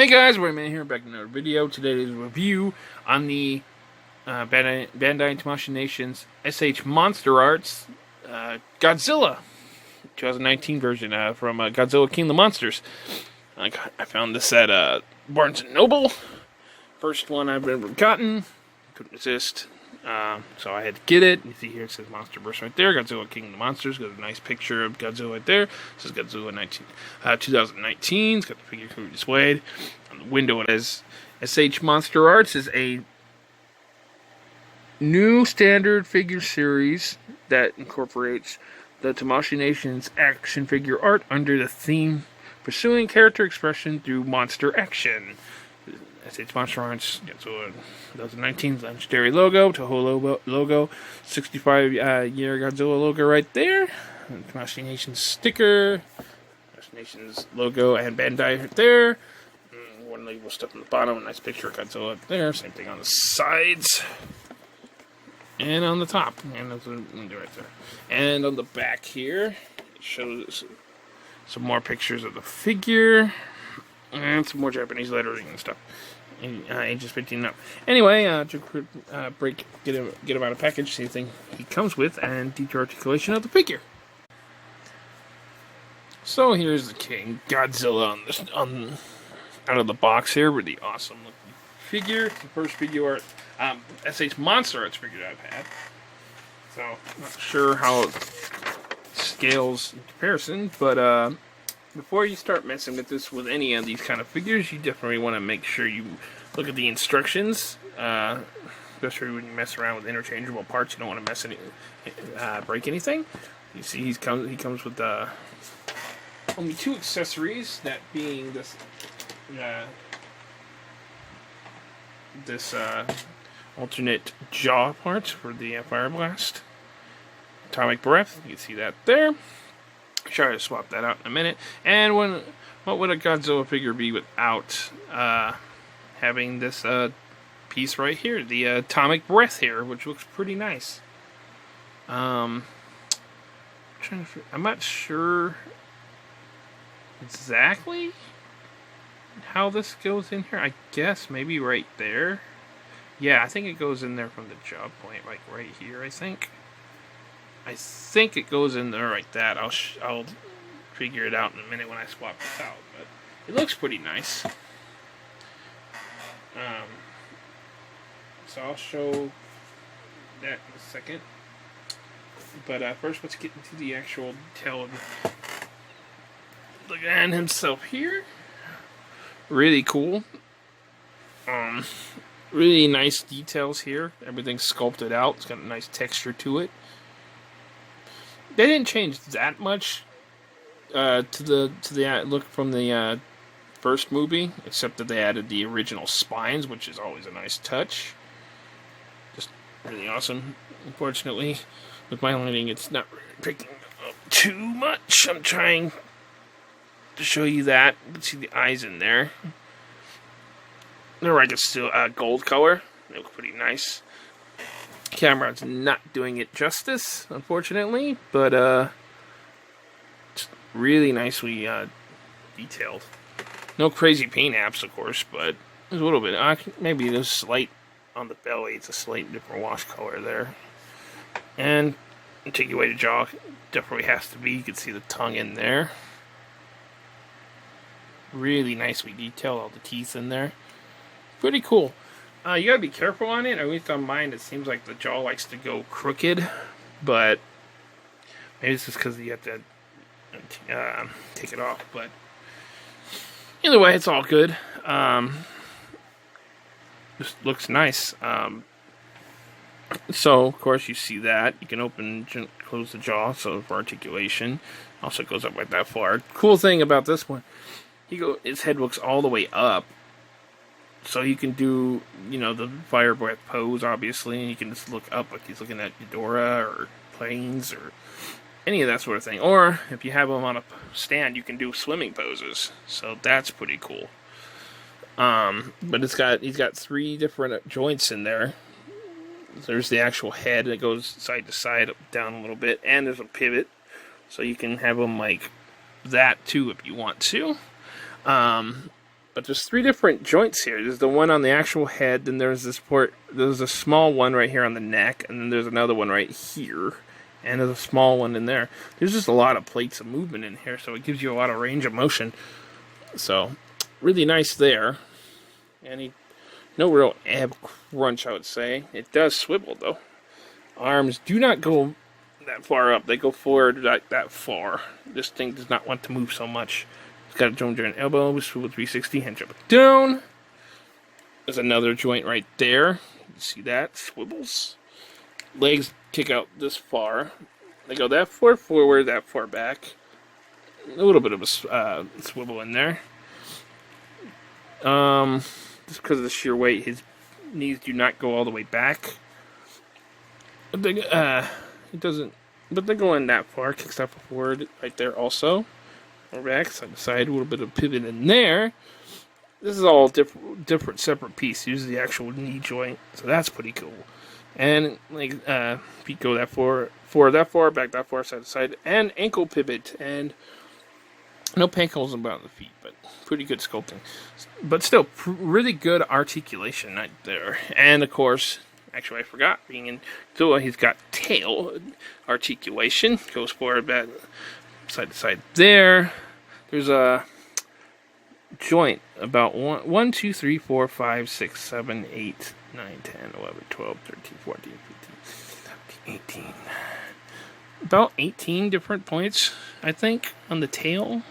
Hey guys, Wayman here, back in another video. Today's review on the Bandai Tamashii Nations SH Monsterarts Godzilla 2019 version from Godzilla King of the Monsters. I found this at Barnes & Noble. First one I've ever gotten. Couldn't resist. So I had to get it. You see here it says Monsterverse right there. Godzilla King of the Monsters. Got a nice picture of Godzilla right there. It says Godzilla 2019. It's got the figure crew displayed. On the window it says SH Monsterarts is a new standard figure series that incorporates the Tamashii Nations action figure art under the theme pursuing character expression through monster action. SH Monsterarts Godzilla 2019 legendary logo, Toho logo, 65-year Godzilla logo right there. Tamashii Nations sticker, Tamashii Nations logo and Bandai right there. One label stuff on the bottom, a nice picture of Godzilla there. Same thing on the sides. And on the top. And that's right there. And on the back here, it shows some more pictures of the figure. And some more Japanese lettering and stuff. Ages 15 up. Anyway, to get him out of package, see the thing he comes with, and detail articulation of the figure. So here's the King Godzilla out of the box here with the awesome looking figure. The first figure art, SH Monsterarts figure I've had. So not sure how it scales in comparison, but before you start messing with this with any of these kind of figures, you definitely want to make sure you look at the instructions, especially when you mess around with interchangeable parts. You don't want to break anything. You see, he comes with only two accessories, that being this alternate jaw part for the fire blast, atomic breath. You can see that there. Try to swap that out in a minute. And what would a Godzilla figure be without having this piece right here, the atomic breath here, which looks pretty nice. I'm not sure exactly how this goes in here. I guess maybe right there. Yeah, I think it goes in there from the job point, like right here. I think it goes in there like that. I'll figure it out in a minute when I swap this out. But it looks pretty nice. So I'll show that in a second. But first, let's get into the actual detail of the guy himself here. Really cool. Really nice details here. Everything's sculpted out. It's got a nice texture to it. They didn't change that much to the look from the first movie, except that they added the original spines, which is always a nice touch. Just really awesome. Unfortunately, with my lighting, it's not really picking up too much. I'm trying to show you that. You can see the eyes in there. They're like it's still gold color. They look pretty nice. Camera's not doing it justice, unfortunately, but it's really nicely detailed. No crazy paint apps, of course, but there's a little bit. Maybe there's slight on the belly. It's a slight different wash color there. And take away the jaw, definitely has to be. You can see the tongue in there. Really nicely detailed, all the teeth in there. Pretty cool. You gotta be careful on it. At least on mine, it seems like the jaw likes to go crooked, but maybe it's just because you have to take it off. But either way, it's all good. Just looks nice. So of course you see that you can open and close the jaw, so for articulation. Also goes up like that far. Cool thing about this one, his head looks all the way up. So you can do, the fire breath pose, obviously, and you can just look up like he's looking at Ghidorah or planes or any of that sort of thing. Or if you have him on a stand, you can do swimming poses. So that's pretty cool. But he's got three different joints in there. There's the actual head that goes side to side, up, down a little bit, and there's a pivot. So you can have him like that too if you want to. But there's 3 different joints here. There's the one on the actual head, then there's this there's a small one right here on the neck, and then there's another one right here. And there's a small one in there. There's just a lot of plates of movement in here, so it gives you a lot of range of motion. So, really nice there. And no real ab crunch, I would say. It does swivel, though. Arms do not go that far up. They go forward like that far. This thing does not want to move so much. It's got a joint during elbow, swivel 360, hand jump down. There's another joint right there. You see that? Swivels. Legs kick out this far. They go that far forward, that far back. A little bit of a swivel in there. Just because of the sheer weight, his knees do not go all the way back. But it doesn't. But they're going that far. Kicks out forward right there also. Or back, side to side, a little bit of pivot in there. This is all different separate piece. Use the actual knee joint, so that's pretty cool. And like feet go that far, that far, back that far, side to side, and ankle pivot, and no pankles about the feet, but pretty good sculpting. But still, really good articulation right there. And of course, actually I forgot, being in Godzilla, he's got tail articulation, goes forward, back, side to side there. There's a joint about 1, 2, 3, 4, 5, 6, 7, 8, 9, 10, 11, 12, 13, 14, 15, 17, 18. About 18 different points, I think, on the tail.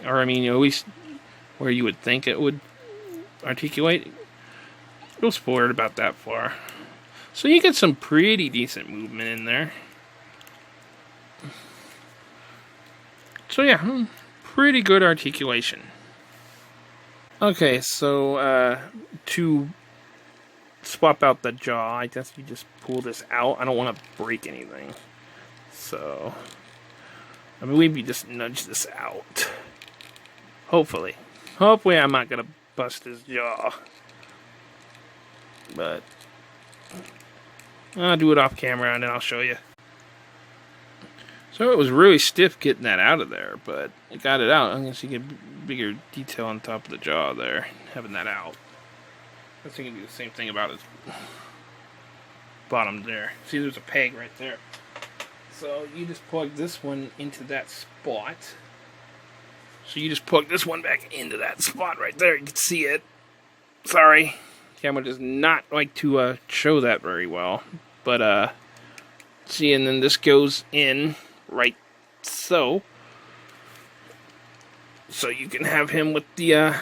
Or, I mean, at least where you would think it would articulate. It goes forward about that far. So you get some pretty decent movement in there. So yeah, pretty good articulation. Okay, so to swap out the jaw, I guess you just pull this out. I don't want to break anything. So I believe you just nudge this out. Hopefully. Hopefully I'm not going to bust his jaw. But I'll do it off camera and then I'll show you. So it was really stiff getting that out of there, but it got it out. I guess you get bigger detail on top of the jaw there, having that out. I think you can do the same thing about his bottom there. See, there's a peg right there. So you just plug this one into that spot. So you just plug this one back into that spot right there. You can see it. Sorry. Camera does not like to show that very well. But, see, and then this goes in right so. So you can have him with the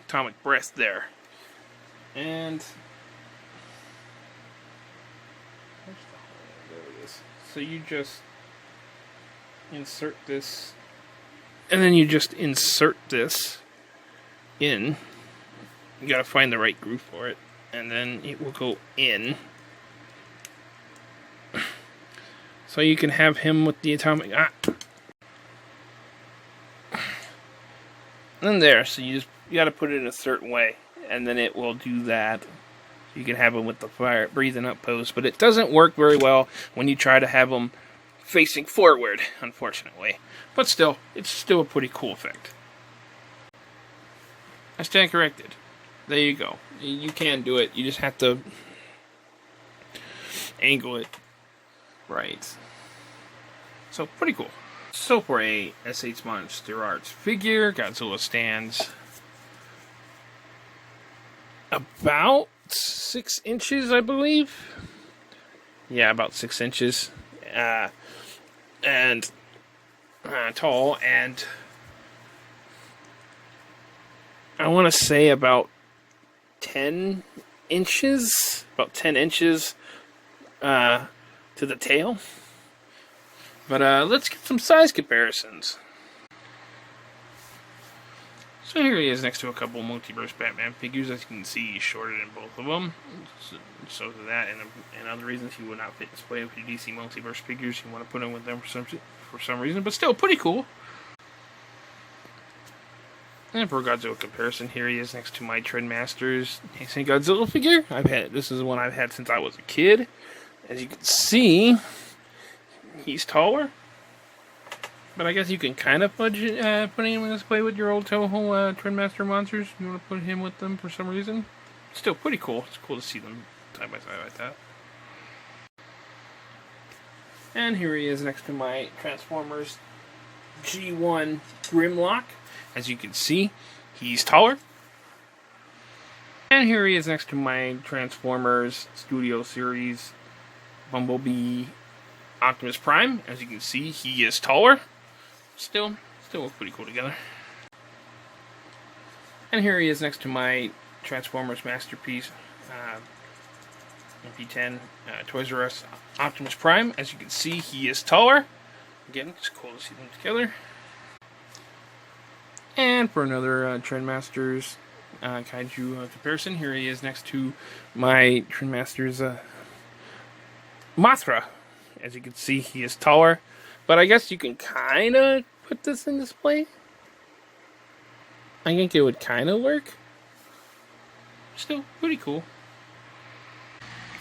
atomic breath there. And there it is. So you just insert this, and then you just insert this in. You gotta find the right groove for it, and then it will go in. So you can have him with the atomic. And there, so you gotta put it in a certain way, and then it will do that. You can have him with the fire breathing up pose, but it doesn't work very well when you try to have him facing forward, unfortunately. But still, it's still a pretty cool effect. I stand corrected. There you go. You can do it. You just have to angle it right. So, pretty cool. So, for a SH Monsterarts figure, Godzilla stands about 6 inches, I believe. Yeah, about 6 inches. And tall, and I want to say about 10 inches. About 10 inches to the tail. But let's get some size comparisons. So here he is next to a couple Multiverse Batman figures. As you can see, he's shorter than both of them. So to that and other reasons, he would not fit display with your DC Multiverse figures. You want to put him with them for some reason, but still pretty cool. And for a Godzilla comparison, here he is next to my Trendmasters Godzilla figure. This is one I've had since I was a kid. As you can see, he's taller. But I guess you can kind of fudge putting him in display with your old Toho Trendmaster monsters. You want to put him with them for some reason. Still pretty cool. It's cool to see them side by side like that. And here he is next to my Transformers G1 Grimlock. As you can see, he's taller. And here he is next to my Transformers Studio Series Bumblebee Optimus Prime. As you can see, he is taller. Still look pretty cool together. And here he is next to my Transformers Masterpiece MP10 Toys R Us Optimus Prime. As you can see, he is taller. Again, it's cool to see them together. And for another Trendmasters Kaiju comparison, here he is next to my Trendmasters Mothra. As you can see, he is taller. But I guess you can kind of put this in display. I think it would kind of work. Still pretty cool.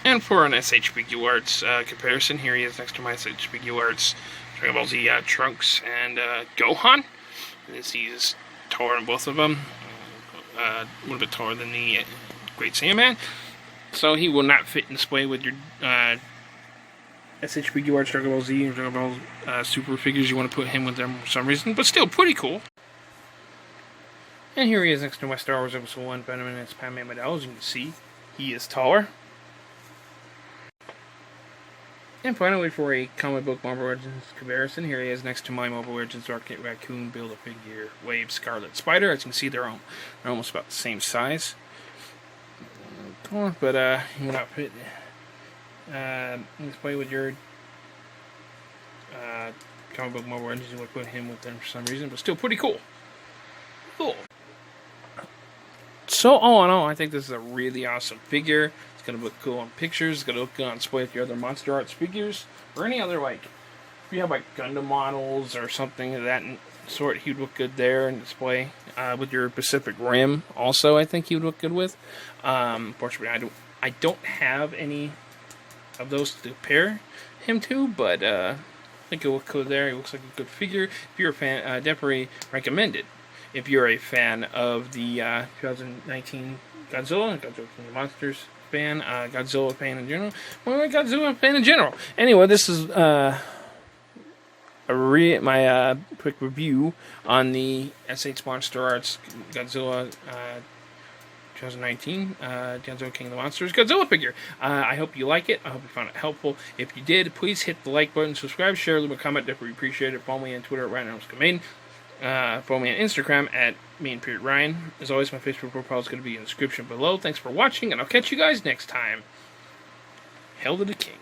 And for an SHBG comparison, here he is next to my SHBG Dragon Ball Z Trunks and Gohan. As he's taller than both of them. A little bit taller than the Great Saiyaman. So he will not fit in display with your SHBG Dragon Ball Z and Dragon Ball Super figures. You want to put him with them for some reason. But still pretty cool. And here he is next to my Star Wars Episode 1 Venom and Padme Amidala. As you can see, he is taller. And finally, for a comic book Marvel Legends comparison, here he is next to my Marvel Legends Rocket Raccoon Build-A-Figure Wave Scarlet Spider. As you can see, they're almost about the same size. But you will not fit in display with your comic book Marvel Legends. You would put him with them for some reason, but still pretty cool. Cool. So all in all, I think this is a really awesome figure. It's going to look cool on pictures. It's going to look good on display with your other Monsterarts figures. Or any other, like, if you have, like, Gundam models or something of that sort, he would look good there in display. With your Pacific Rim, also, I think he would look good with. Unfortunately, I don't have any of those to compare him to, but I think he'll look good there. He looks like a good figure. If you're a fan, definitely recommend it. If you're a fan of the 2019 Godzilla King of Monsters fan, Godzilla fan in general, well, Godzilla fan in general. Anyway, this is my quick review on the SH Monsterarts Godzilla 2019 Godzilla King of the Monsters Godzilla figure. I hope you like it. I hope you found it helpful. If you did, please hit the like button, subscribe, share, leave a comment. Definitely appreciate it. Follow me on Twitter at RyanReynoldsCommand. Follow me on Instagram at main.ryan. As always, my Facebook profile is going to be in the description below. Thanks for watching, and I'll catch you guys next time. Hail to the King.